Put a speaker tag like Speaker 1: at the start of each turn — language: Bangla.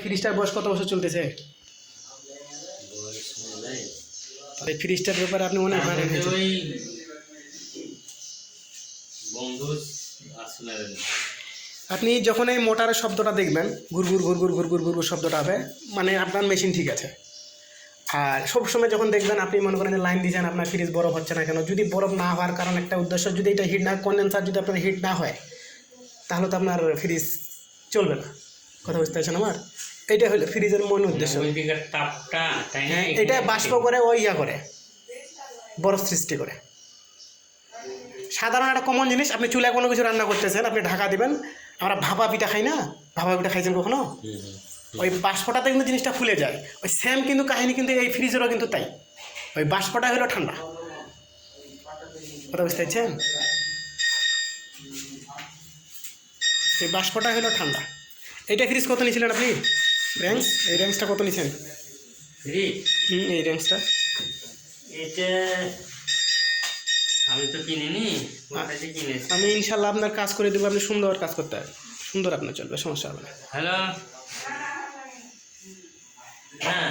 Speaker 1: ফ্রিজটার বয়স কত বছর চলতেছে? এই ফ্রিজটার ব্যাপারে আপনি অনেক ভালো আপনি যখন এই মোটরের শব্দটা দেখবেন ঘুরঘুর ঘুরঘুর ঘুরঘুর ঘুরঘুর শব্দটা হবে, মানে আপনার মেশিন ঠিক আছে। আর সবসময় যখন দেখবেন আপনি মনে করেন লাইন দিয়েছেন, আপনার ফ্রিজ বরফ হচ্ছে না কেন, যদি বরফ না হওয়ার কারণ একটা উদ্দেশ্য, যদি এটা হিট না কনডেন্সার যদি আপনার হিট না হয় তাহলে তো আপনার ফ্রিজ চলবে না। কথা বুঝতে পারছেন আমার? এইটা হলো ফ্রিজের মূল উদ্দেশ্য। হ্যাঁ, এটা বাষ্প করে ওই ইয়া করে বরফ সৃষ্টি করে। সাধারণ একটা কমন জিনিস, আপনি চুলায় কোনো কিছু রান্না করতেছেন, আপনি ঢাকা দিবেন। আমরা ভাপা পিঠা খাই না? ভাপা পিঠা খাইছেন কখনো? ওই বাষ্পটাতে কিন্তু জিনিসটা ফুলে যায়। ওই সেম কিন্তু কাহিনী কিন্তু এই ফ্রিজেরও কিন্তু তাই। ওই বাষ্পটা হলো ঠান্ডা। কথা বুঝতে পারছেন? এই বাষ্পটা হলো ঠান্ডা। এইটা ফ্রিজ কত নিয়েছিলেন আপনি? র্যাঙ্কস, এই র্যাঙ্কসটা কত নিয়েছেন? এই র্যাঙ্কসটা
Speaker 2: এটা আমি তো কিনিনি,
Speaker 1: আমি ইনশাল্লাহ আপনার কাজ করে দেবো। আপনি সুন্দর কাজ করতে হবে, সুন্দর আপনার চলবে, সমস্যা হবে না।
Speaker 2: হ্যালো, হ্যাঁ।